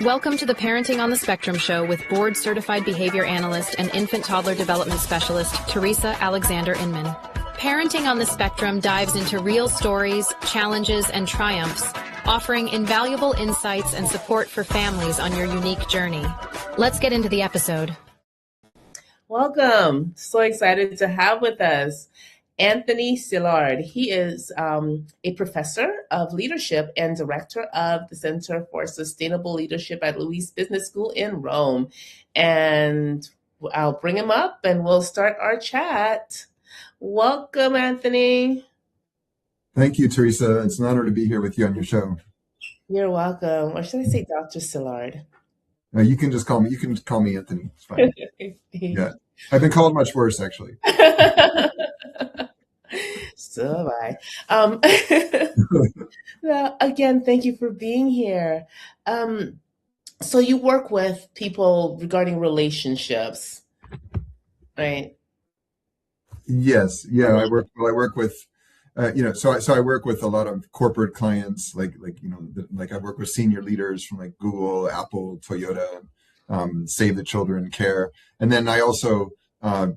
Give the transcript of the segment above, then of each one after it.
Welcome to the Parenting on the Spectrum show with board-certified behavior analyst and infant-toddler development specialist, Theresa Alexander Inman. Parenting on the Spectrum dives into real stories, challenges, and triumphs, offering invaluable insights and support for families on your unique journey. Let's get into the episode. Welcome. So excited to have with us Anthony Silard. He is a professor of leadership and director of the Center for Sustainable Leadership at Luis Business School in Rome. And I'll bring him up and we'll start our chat. Welcome, Anthony. Thank you, Theresa. It's an honor to be here with you on your show. You're welcome. Or should I say Dr. Silard? You can just call me. You can call me Anthony. It's fine. Yeah, I've been called much worse, actually. So have I. Well, again, thank you for being here. So you work with people regarding relationships, right? Yes. Yeah. I work with, so I work with a lot of corporate clients, like I work with senior leaders from like Google, Apple, Toyota, Save the Children, Care, and then I also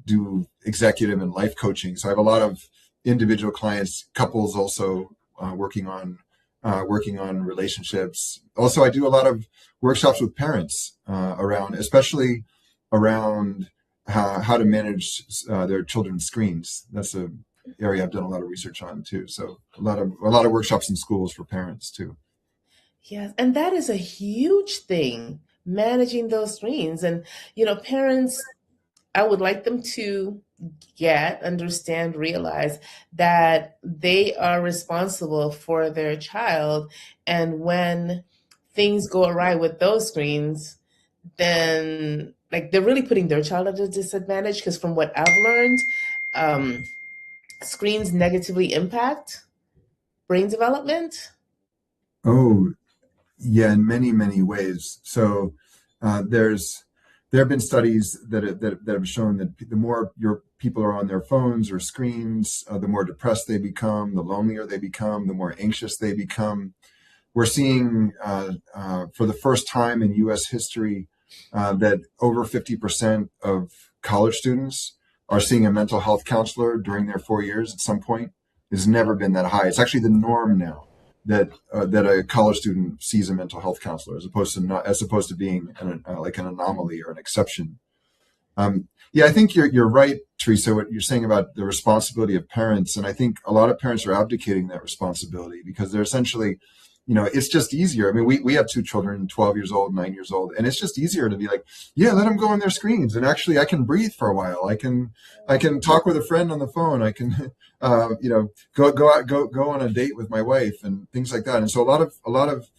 do executive and life coaching. So I have a lot of individual clients, couples also working on relationships. Also, I do a lot of workshops with parents especially around how to manage their children's screens. That's an area I've done a lot of research on too. So a lot of workshops in schools for parents too. Yes, and that is a huge thing, managing those screens. And parents, I would like them to understand, realize that they are responsible for their child. And when things go awry with those screens, then they're really putting their child at a disadvantage, because from what I've learned, screens negatively impact brain development. Oh, yeah, in many, many ways. So there have been studies that have shown that the more your people are on their phones or screens, the more depressed they become, the lonelier they become, the more anxious they become. We're seeing for the first time in U.S. history that over 50% of college students are seeing a mental health counselor during their 4 years at some point. It's never been that high. It's actually the norm now that a college student sees a mental health counselor, as opposed to being an anomaly or an exception. Yeah, I think you're right, Theresa, what you're saying about the responsibility of parents. And I think a lot of parents are abdicating that responsibility because they're essentially, it's just easier. I mean, we have two children, 12 years old, 9 years old, and it's just easier to be like, yeah, let them go on their screens. And actually I can breathe for a while. I can talk with a friend on the phone. I can, go on a date with my wife and things like that. And so a lot of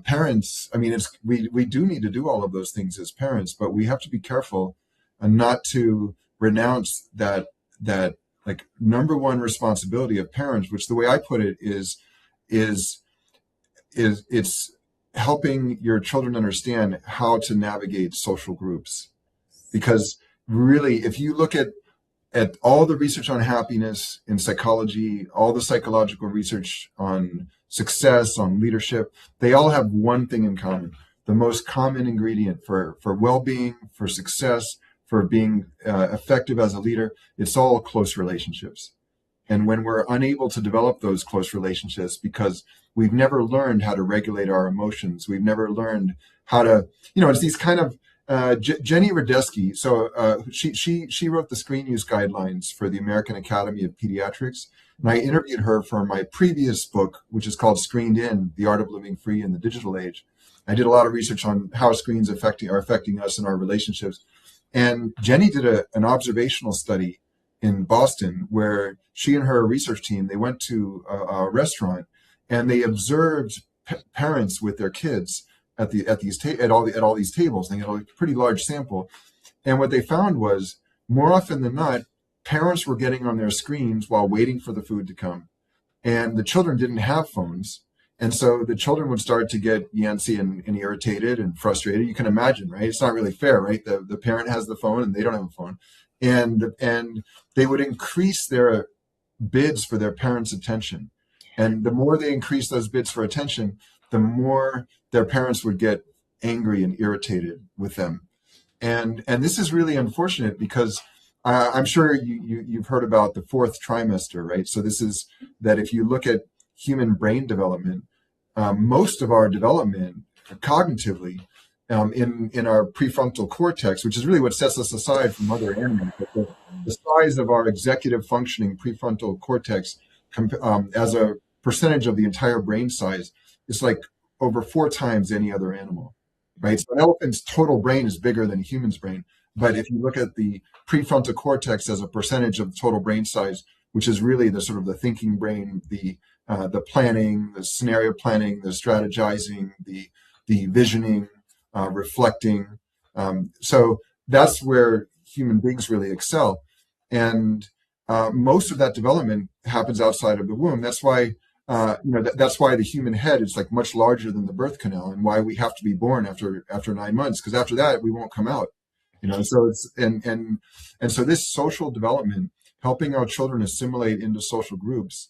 parents, I mean, we do need to do all of those things as parents, but we have to be careful and not to renounce that like number one responsibility of parents, which the way I put it is it's helping your children understand how to navigate social groups. Because really, if you look at all the research on happiness in psychology, all the psychological research on success, on leadership, they all have one thing in common. The most common ingredient for well-being, for success, for being effective as a leader, it's all close relationships. And when we're unable to develop those close relationships because we've never learned how to regulate our emotions, we've never learned how to, it's these kind of Jenny Radesky. So she wrote the screen use guidelines for the American Academy of Pediatrics. And I interviewed her for my previous book, which is called Screened In, The Art of Living Free in the Digital Age. I did a lot of research on how screens are affecting us and our relationships. And Jenny did an observational study in Boston where she and her research team, they went to a restaurant and they observed parents with their kids at all these tables. They had a pretty large sample. And what they found was more often than not, parents were getting on their screens while waiting for the food to come. And the children didn't have phones. And so the children would start to get antsy and irritated and frustrated. You can imagine, right? It's not really fair, right? The parent has the phone and they don't have a phone. And they would increase their bids for their parents' attention. And the more they increased those bids for attention, the more their parents would get angry and irritated with them. And this is really unfortunate because I'm sure you've heard about the fourth trimester, right? So this is that if you look at human brain development, most of our development cognitively in our prefrontal cortex, which is really what sets us aside from other animals. The size of our executive functioning prefrontal cortex as a percentage of the entire brain size is like over 4 times any other animal, right? So an elephant's total brain is bigger than a human's brain. But if you look at the prefrontal cortex as a percentage of total brain size, which is really the sort of the thinking brain, the planning, the scenario planning, the strategizing, the visioning, reflecting. So that's where human beings really excel. And most of that development happens outside of the womb. That's why, that's why the human head is like much larger than the birth canal, and why we have to be born after 9 months, because after that we won't come out. So it's and so this social development, helping our children assimilate into social groups.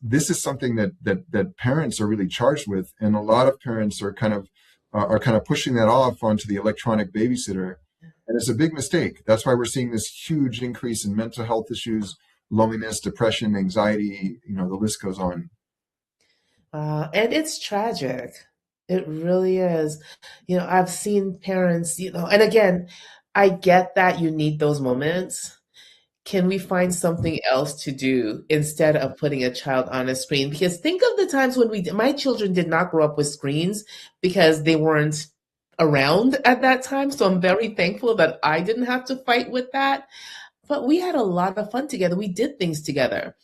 This is something that parents are really charged with, and a lot of parents are kind of pushing that off onto the electronic babysitter, and it's a big mistake. That's why we're seeing this huge increase in mental health issues, loneliness, depression, anxiety. The list goes on. And it's tragic. It really is. I've seen parents, and again, I get that you need those moments. Can we find something else to do instead of putting a child on a screen? Because think of the times when my children did not grow up with screens because they weren't around at that time. So I'm very thankful that I didn't have to fight with that. But we had a lot of fun together. We did things together.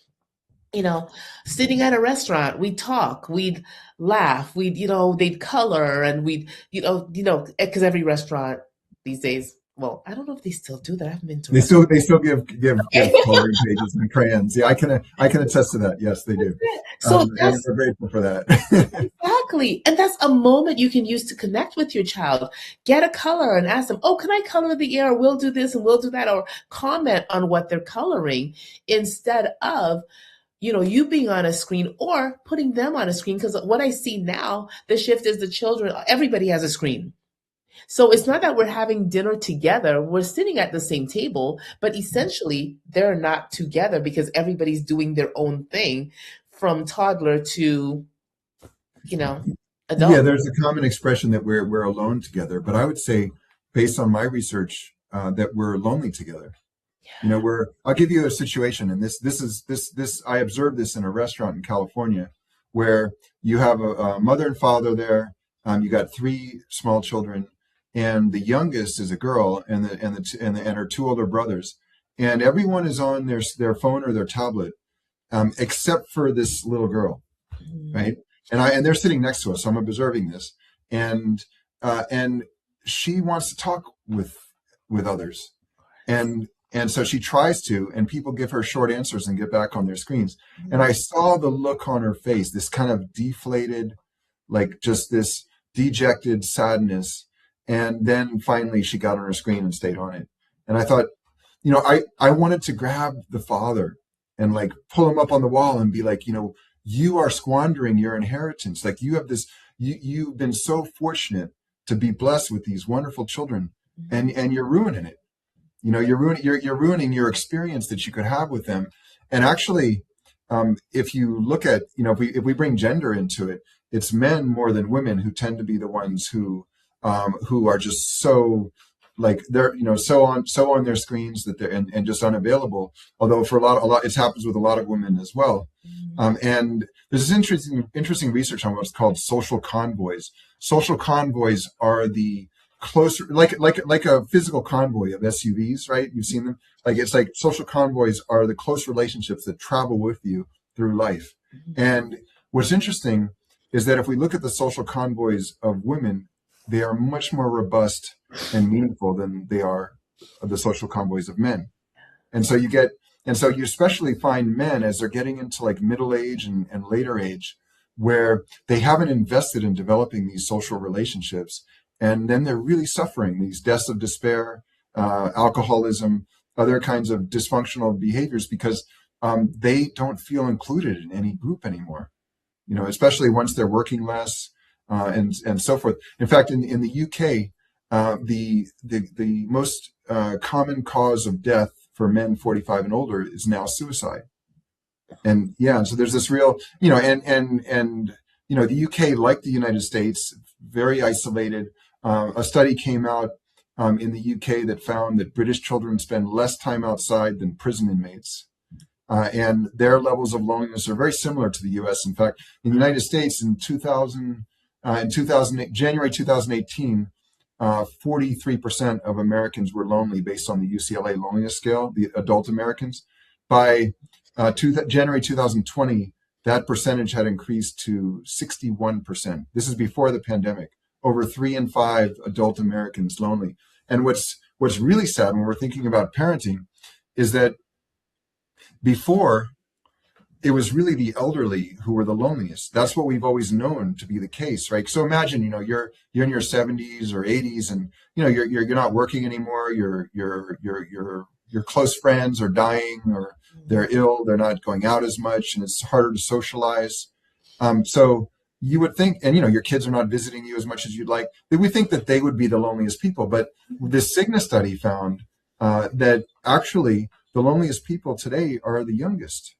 Sitting at a restaurant, we'd talk, we'd laugh, they'd color, and because every restaurant these days, well, I don't know if they still do that. I haven't been to. They still give coloring pages and crayons. Yeah, I can attest to that. Yes, they do. So and we're grateful for that. Exactly, and that's a moment you can use to connect with your child. Get a color and ask them, "Oh, can I color the air? We'll do this and we'll do that," or comment on what they're coloring instead of you being on a screen or putting them on a screen. Because what I see now, the shift is the children, everybody has a screen. So it's not that we're having dinner together. We're sitting at the same table, but essentially they're not together because everybody's doing their own thing, from toddler to, adult. Yeah, there's a common expression that we're alone together, but I would say, based on my research, that we're lonely together. I'll give you a situation, and this I observed this in a restaurant in California, where you have a mother and father there. You got 3 small children, and the youngest is a girl, and her 2 older brothers, and everyone is on their phone or their tablet, except for this little girl, right? And they're sitting next to us, so I'm observing this, and she wants to talk with others, and so she tries to, and people give her short answers and get back on their screens. And I saw the look on her face, this kind of deflated, like just this dejected sadness. And then finally she got on her screen and stayed on it. And I thought, I wanted to grab the father and like pull him up on the wall and be like, you are squandering your inheritance. Like you have this, you've been so fortunate to be blessed with these wonderful children, and you're ruining it. You're ruining your experience that you could have with them. And actually, if you look at, if we bring gender into it, it's men more than women who tend to be the ones who are just so, like, they're so on their screens that they're and just unavailable. Although for a lot it happens with a lot of women as well. And there's this interesting research on what's called social convoys. Social convoys are the closer, like a physical convoy of SUVs, right? You've seen them. It's like social convoys are the close relationships that travel with you through life. And what's interesting is that if we look at the social convoys of women, they are much more robust and meaningful than they are the social convoys of men. And so you especially find men, as they're getting into like middle age and later age, where they haven't invested in developing these social relationships. And then they're really suffering these deaths of despair, alcoholism, other kinds of dysfunctional behaviors, because they don't feel included in any group anymore. Especially once they're working less, and so forth. In fact, in the UK, the most common cause of death for men 45 and older is now suicide. And yeah, so there's this real, and the UK, like the United States, very isolated. A study came out in the UK that found that British children spend less time outside than prison inmates. And their levels of loneliness are very similar to the US. In fact, in the United States in 2008, January 2018, 43% of Americans were lonely based on the UCLA loneliness scale, the adult Americans. By January 2020, that percentage had increased to 61%. This is before the pandemic. Over 3 in 5 adult Americans lonely. And what's really sad when we're thinking about parenting is that before, it was really the elderly who were the loneliest. That's what we've always known to be the case, right? So imagine, you're in your 70s or 80s, and you're not working anymore. Your close friends are dying, or they're ill. They're not going out as much, and it's harder to socialize. So you would think, and your kids are not visiting you as much as you'd like. We think that they would be the loneliest people, but this Cigna study found that actually the loneliest people today are the youngest.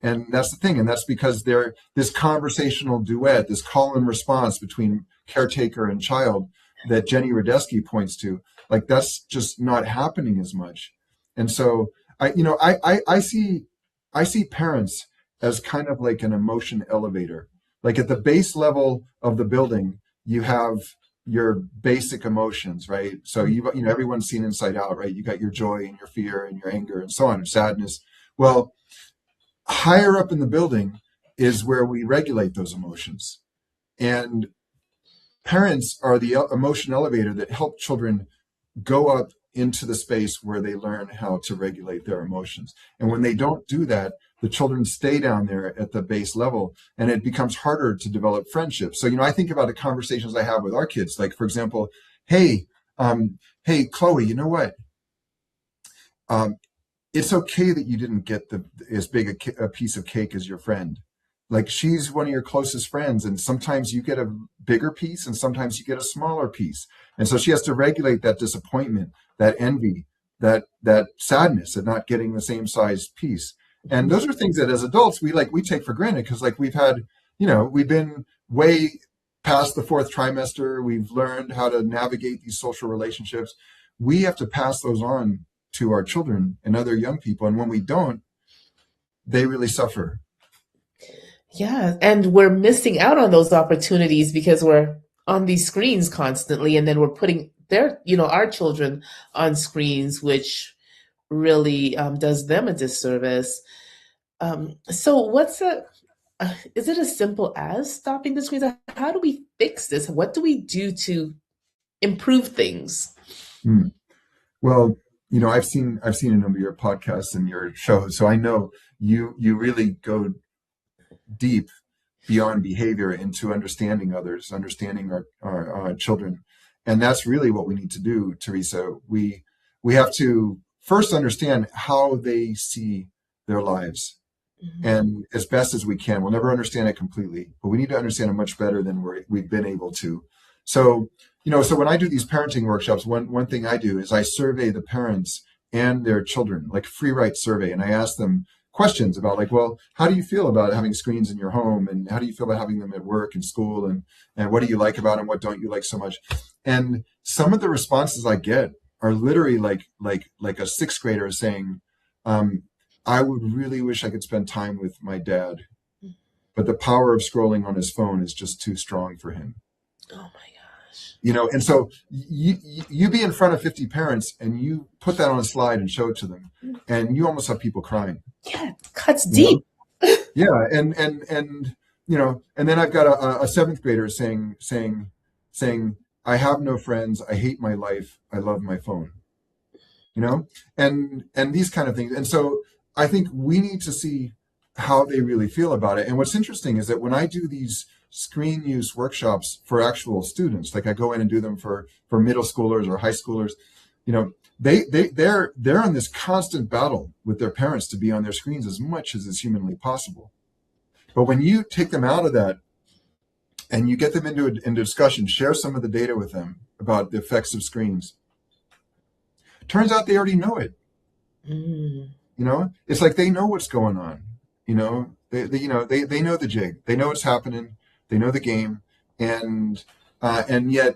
And that's the thing. And that's because they're this conversational duet, this call and response between caretaker and child that Jenny Radesky points to, like that's just not happening as much. And so I see parents as kind of like an emotion elevator. Like at the base level of the building, you have your basic emotions, right? So everyone's seen Inside Out, right? You got your joy and your fear and your anger and so on, and sadness. Well, higher up in the building is where we regulate those emotions. And parents are the emotion elevator that help children go up into the space where they learn how to regulate their emotions. And when they don't do that, the children stay down there at the base level, and it becomes harder to develop friendships. So, I think about the conversations I have with our kids, like, for example, hey, Chloe, you know what? It's okay that you didn't get as big a piece of cake as your friend. Like, she's one of your closest friends, and sometimes you get a bigger piece and sometimes you get a smaller piece. And so she has to regulate that disappointment, that envy, that sadness at not getting the same size piece. And those are things that as adults we take for granted, because we've had, we've been way past the 4th trimester. We've learned how to navigate these social relationships. We have to pass those on to our children and other young people. And when we don't, they really suffer. Yeah, and we're missing out on those opportunities because we're on these screens constantly, and then we're putting our children on screens, which really does them a disservice. So is it as simple as stopping the screens? How do we fix this? What do we do to improve things? Well, I've seen a number of your podcasts and your shows, so I know you really go deep beyond behavior into understanding others, understanding our children. And that's really what we need to do, Theresa. We have to first understand how they see their lives. Mm-hmm. And as best as we can. We'll never understand it completely, but we need to understand it much better than we've been able to. So, so when I do these parenting workshops, one thing I do is I survey the parents and their children, like a free write survey. And I ask them questions about how do you feel about having screens in your home? And how do you feel about having them at work and school? And what do you like about them? What don't you like so much? And some of the responses I get are literally like a 6th grader saying, I would really wish I could spend time with my dad, but the power of scrolling on his phone is just too strong for him. Oh my gosh. And so you be in front of 50 parents and you put that on a slide and show it to them, and you almost have people crying. Yeah, it cuts deep. Yeah. And then I've got a 7th grader saying, I have no friends. I hate my life. I love my phone, and these kind of things. And so I think we need to see how they really feel about it. And what's interesting is that when I do these screen use workshops for actual students, like I go in and do them for middle schoolers or high schoolers, they're on this constant battle with their parents to be on their screens as much as is humanly possible. But when you take them out of that and you get them into discussion, share some of the data with them about the effects of screens. Turns out they already know it. It's like they know what's going on. They know the jig. They know what's happening. They know the game, and yet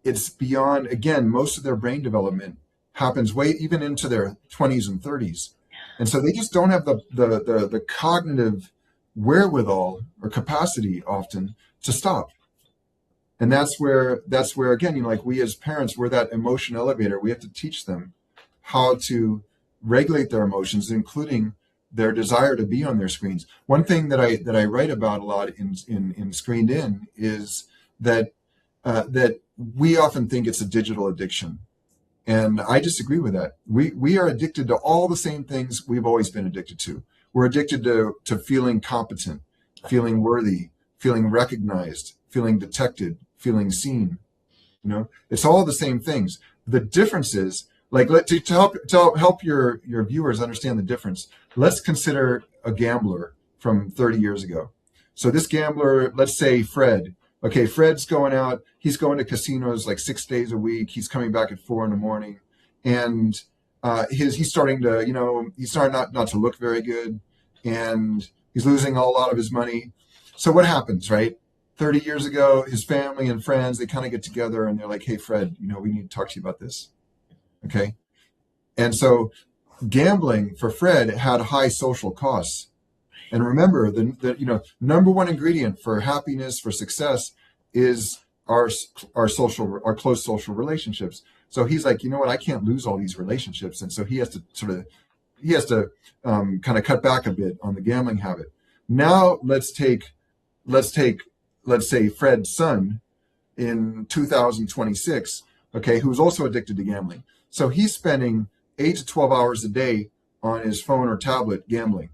it's beyond. Again, most of their brain development happens way even into their 20s and 30s, and so they just don't have the cognitive wherewithal or capacity often to stop. And that's where again, like we as parents, we're that emotion elevator. We have to teach them how to regulate their emotions, including their desire to be on their screens. One thing that I write about a lot in Screened In is that we often think it's a digital addiction, and I disagree with that. We are addicted to all the same things we've always been addicted to. We're addicted to feeling competent, feeling worthy, feeling recognized, feeling detected, feeling seen. It's all the same things. The difference is, like, to help your viewers understand the difference, let's consider a gambler from 30 years ago. So this gambler, let's say Fred. Okay, Fred's going out. He's going to casinos like 6 days a week. He's coming back at 4 a.m, and he's starting to, he's starting not to look very good, and he's losing a lot of his money. So what happens, right? 30 years ago, his family and friends, they kind of get together and they're like, "Hey, Fred, we need to talk to you about this." Okay. And so gambling for Fred had high social costs. And remember, the number one ingredient for happiness, for success, is our close social relationships. So he's like, you know what, I can't lose all these relationships. And so he has to kind of cut back a bit on the gambling habit. Now let's say Fred's son in 2026, okay, who's also addicted to gambling. So he's spending 8 to 12 hours a day on his phone or tablet gambling.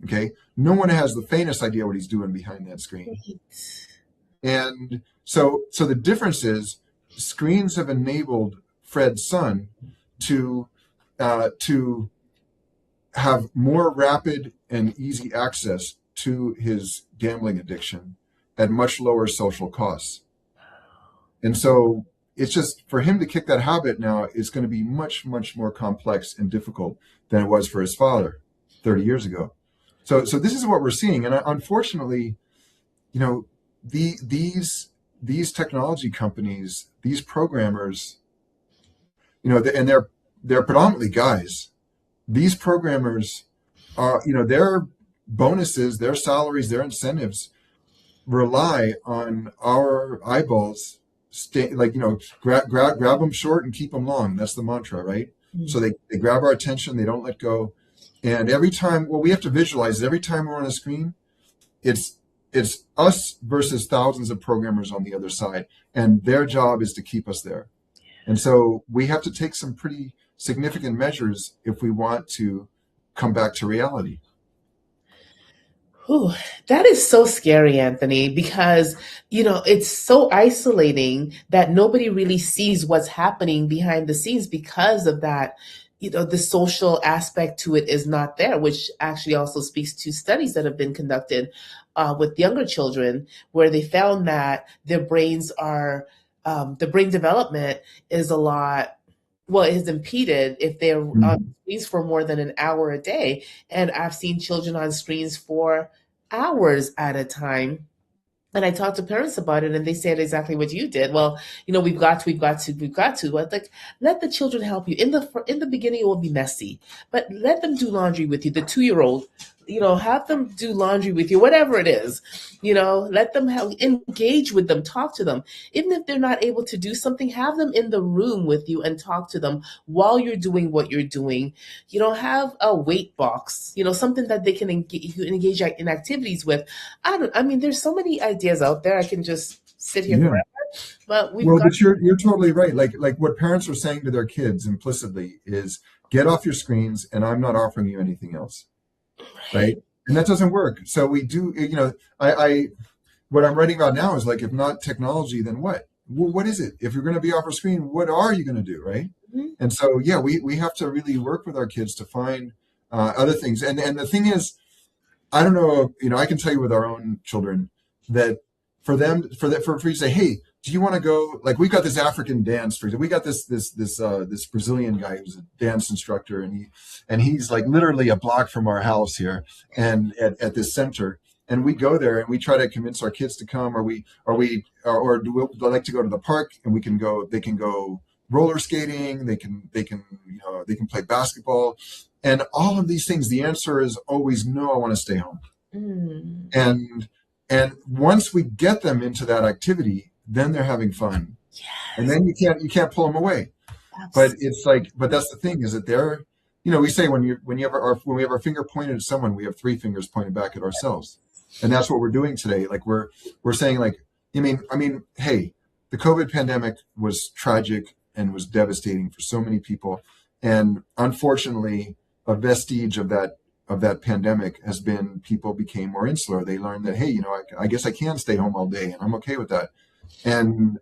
Okay, no one has the faintest idea what he's doing behind that screen. And so the difference is screens have enabled Fred's son to have more rapid and easy access to his gambling addiction at much lower social costs. And so it's just, for him to kick that habit now is going to be much, much more complex and difficult than it was for his father 30 years ago. So this is what we're seeing. And unfortunately, these technology companies, these programmers, and they're predominantly guys. These programmers are, their bonuses, their salaries, their incentives rely on our eyeballs. Grab them short and keep them long. That's the mantra, right? Mm-hmm. So they grab our attention, they don't let go. And every time, we have to visualize it. Every time we're on a screen, it's us versus thousands of programmers on the other side. And their job is to keep us there. And so we have to take some pretty significant measures if we want to come back to reality. Ooh, that is so scary, Anthony, because, it's so isolating that nobody really sees what's happening behind the scenes because of that. The social aspect to it is not there, which actually also speaks to studies that have been conducted with younger children, where they found that their brains are, the brain development is is impeded if they're on screens for more than an hour a day. And I've seen children on screens for hours at a time. And I talked to parents about it, and they said exactly what you did. Well, we've got to. Like, let the children help you. In the beginning, it will be messy, but let them do laundry with you. The 2-year-old, have them do laundry with you, whatever it is. Let them engage with them, talk to them. Even if they're not able to do something, have them in the room with you and talk to them while you're doing what you're doing. Have a weight box, something that they can engage in activities with. There's so many ideas out there. I can just sit here forever. But you're totally right. Like what parents are saying to their kids implicitly is, get off your screens, and I'm not offering you anything else. Right. And that doesn't work. So we do, what I'm writing about now is, like, if not technology, then what? Well, what is it? If you're going to be off our screen, what are you going to do? Right. Mm-hmm. And so, we have to really work with our kids to find other things. And the thing is, I don't know, I can tell you with our own children that for you to say, hey, do you want to go? Like, we got this African dance, for example. We got this Brazilian guy who's a dance instructor, and he's like literally a block from our house here, and at this center. And we go there and we try to convince our kids to come, or do we like to go to the park, and they can go roller skating, they can play basketball, and all of these things. The answer is always no. I want to stay home. And once we get them into that activity, then they're having fun. Yes. And then you can't pull them away. Absolutely. But that's the thing, is that they're, we say when we have our finger pointed at someone, we have three fingers pointed back at ourselves. And that's what we're doing today. Like, we're saying, like, hey, the COVID pandemic was tragic and was devastating for so many people. And unfortunately, a vestige of that pandemic has been people became more insular. They learned that, hey, I guess I can stay home all day, and I'm okay with that. And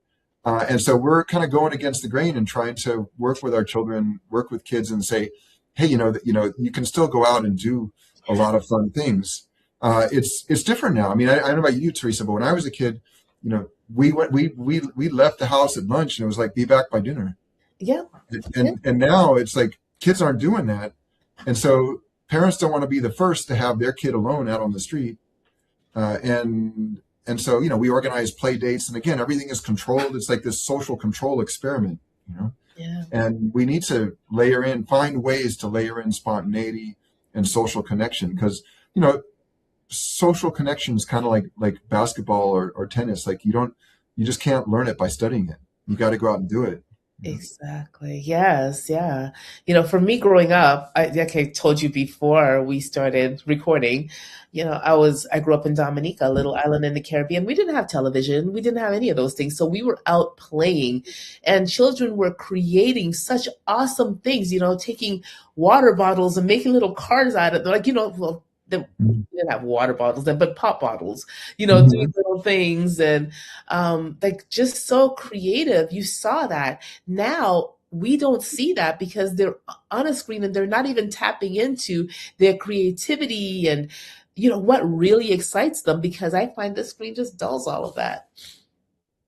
so we're kind of going against the grain and trying to work with our children, work with kids, and say, hey, you can still go out and do a lot of fun things. It's different now. I mean, I don't know about you, Theresa, but when I was a kid, we left the house at lunch, and it was like, be back by dinner. Yeah. And now it's like kids aren't doing that, and so parents don't want to be the first to have their kid alone out on the street. And so, we organize play dates, and again, everything is controlled. It's like this social control experiment, Yeah. And we need to find ways to layer in spontaneity and social connection, because, social connection is kind of like basketball or tennis. Like, you just can't learn it by studying it. You got to go out and do it. Exactly. Yes. Yeah. For me growing up, like I told you before we started recording, I grew up in Dominica, a little island in the Caribbean. We didn't have television. We didn't have any of those things. So we were out playing, and children were creating such awesome things, taking water bottles and making little cars out of them. Well, we didn't have water bottles then, but pop bottles, doing little things, and just so creative. You saw that. Now we don't see that because they're on a screen and they're not even tapping into their creativity and what really excites them, because I find the screen just dulls all of that.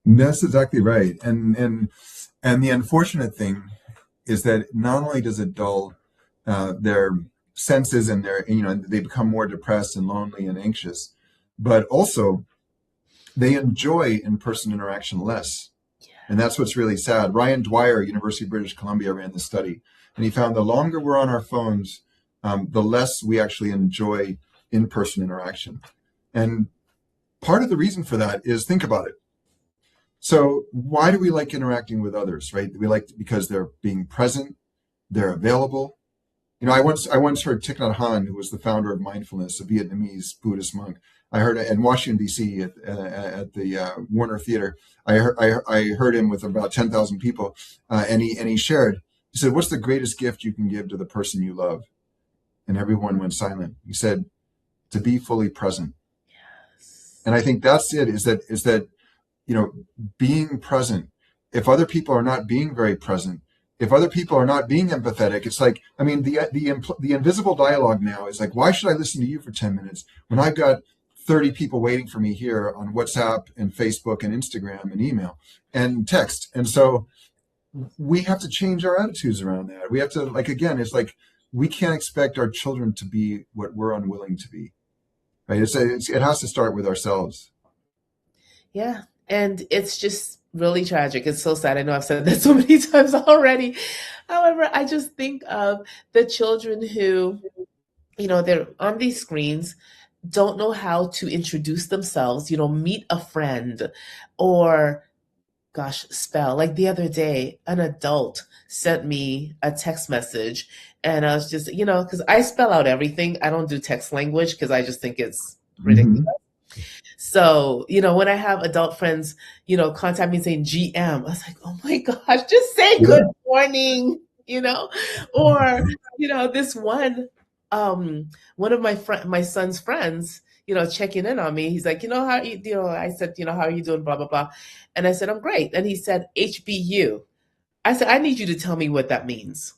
That's exactly right. And the unfortunate thing is that not only does it dull their senses, and they become more depressed and lonely and anxious, but also they enjoy in-person interaction less. Yeah. And that's what's really sad. Ryan Dwyer, University of British Columbia, ran this study, and he found the longer we're on our phones, the less we actually enjoy in-person interaction. And part of the reason for that is, think about it. So why do we like interacting with others, right? We like because they're being present, they're available. I once heard Thich Nhat Hanh, who was the founder of mindfulness, a Vietnamese Buddhist monk. I heard it in Washington, D.C. at the Warner Theater. I heard him with about 10,000 people, and he shared. He said, "What's the greatest gift you can give to the person you love?" And everyone went silent. He said, "To be fully present." Yes. And I think that's it. Is that being present. If other people are not being very present, if other people are not being empathetic, it's like, the invisible dialogue now is like, why should I listen to you for 10 minutes when I've got 30 people waiting for me here on WhatsApp and Facebook and Instagram and email and text? And so we have to change our attitudes around that. We have to, again, it's like, we can't expect our children to be what we're unwilling to be, right? It has to start with ourselves. Yeah. And it's just really tragic. It's so sad. I know I've said that so many times already. However, I just think of the children who, they're on these screens, don't know how to introduce themselves, meet a friend, or spell. Like the other day, an adult sent me a text message, and I was just, because I spell out everything. I don't do text language because I just think it's ridiculous. Mm-hmm. So, when I have adult friends, contact me saying GM, I was like, oh my gosh, just say good morning, or, this one of my son's friends, checking in on me. He's like, how I said, how are you doing? Blah, blah, blah. And I said, I'm great. And he said, HBU. I said, I need you to tell me what that means.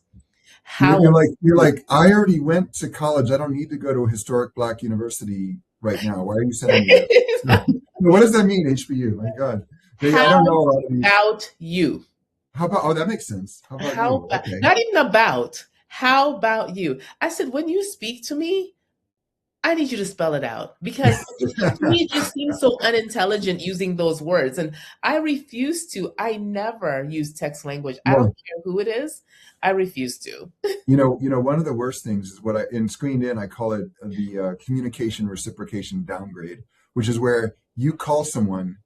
You're like, I already went to college. I don't need to go to a historic Black university right now. Why are you sending me that? What does that mean, HBU? My God. I How don't know a lot of these. about you? How about, oh, that makes sense. How about How you? about, Okay. not even about, how about you? I said, when you speak to me, I need you to spell it out because to me it just seems so unintelligent using those words. And I refuse to. I never use text language. I don't Well, care who it is. I refuse to. one of the worst things is what in Screened In, I call it the communication reciprocation downgrade, which is where you call someone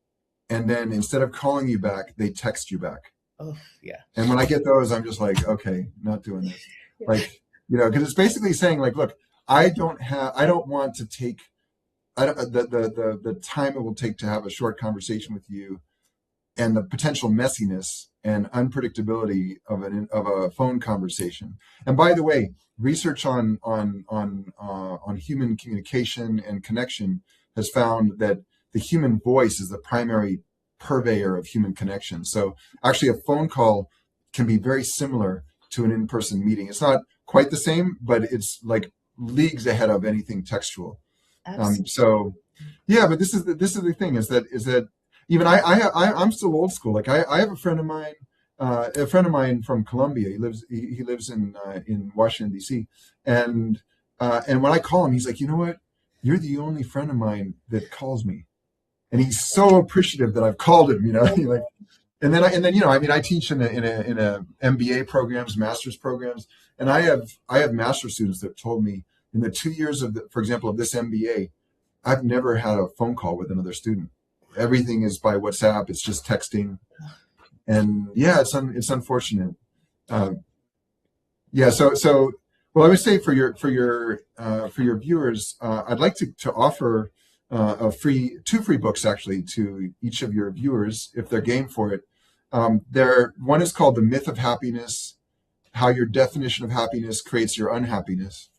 and then instead of calling you back, they text you back. Oh, yeah. And when I get those, I'm just like, okay, not doing this. Yeah. Like, because it's basically saying like, look, I don't want to take the time it will take to have a short conversation with you and the potential messiness and unpredictability of a phone conversation. And by the way, research on human communication and connection has found that the human voice is the primary purveyor of human connection. So actually, a phone call can be very similar to an in-person meeting. It's not quite the same, but it's like leagues ahead of anything textual. So yeah, but this is the thing is that even I'm still old school. Like I have a friend of mine from Colombia. He lives in Washington D.C. and when I call him, he's like, you know what? You're the only friend of mine that calls me, and he's so appreciative that I've called him. Like, and then I teach in a MBA programs, master's programs, and I have master's students that told me in the 2 years for example, of this MBA, I've never had a phone call with another student. Everything is by WhatsApp. It's just texting, and yeah, it's unfortunate. Yeah, so well, I would say for your viewers, I'd like to offer two free books actually to each of your viewers if they're game for it. One is called The Myth of Happiness: How Your Definition of Happiness Creates Your Unhappiness.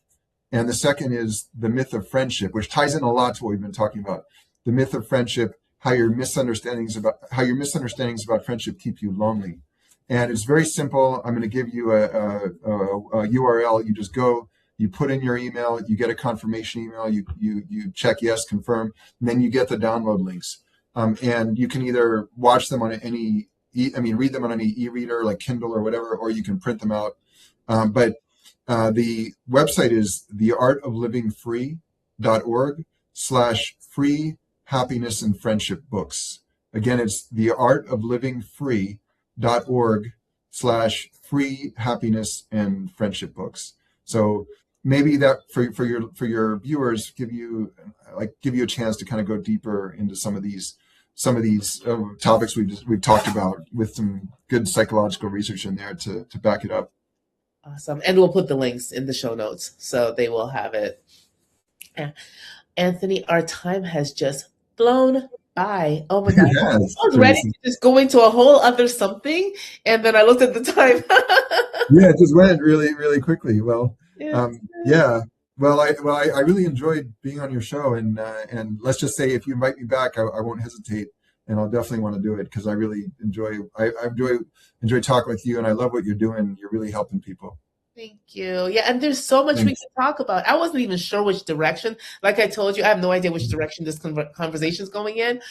And the second is The Myth of Friendship, which ties in a lot to what we've been talking about. The Myth of Friendship: How your misunderstandings about friendship keep you lonely. And it's very simple. I'm going to give you a URL. You just go, you put in your email, you get a confirmation email, you check yes, confirm, and then you get the download links. And you can either watch them on read them on any e-reader like Kindle or whatever, or you can print them out. But the website is theartoflivingfree.org/free happiness and friendship books. Again, it's theartoflivingfree.org/free happiness and friendship books. So maybe that for your viewers give you a chance to kind of go deeper into some of these topics we've talked about with some good psychological research in there to back it up. Awesome. And we'll put the links in the show notes so they will have it. Anthony, our time has just flown by. Oh my God. I was ready to just go into a whole other something. And then I looked at the time. Yeah, it just went really, really quickly. Well, yeah. Well, I really enjoyed being on your show. And let's just say if you invite me back, I won't hesitate. And I'll definitely want to do it because I really enjoy talking with you, and I love what you're doing. You're really helping people. Thank you. Yeah, and there's so much we can talk about. I wasn't even sure which direction. Like I told you, I have no idea which direction this conversation is going in.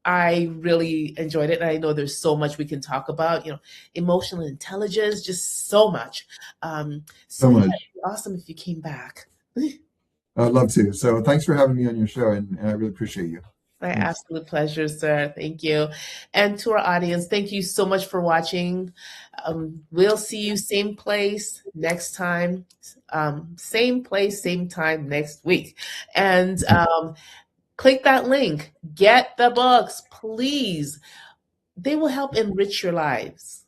I really enjoyed it, and I know there's so much we can talk about. Emotional intelligence, just so much. So much. It'd be awesome if you came back. I'd love to. So thanks for having me on your show, and I really appreciate you. My absolute pleasure, sir. Thank you. And to our audience, thank you so much for watching. We'll see you same place next time. Same place, same time next week. And click that link. Get the books, please. They will help enrich your lives.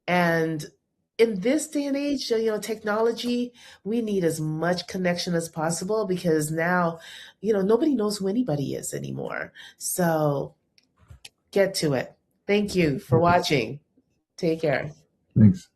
And in this day and age, technology, we need as much connection as possible because now, nobody knows who anybody is anymore. So get to it. Thank you for watching. Take care. Thanks.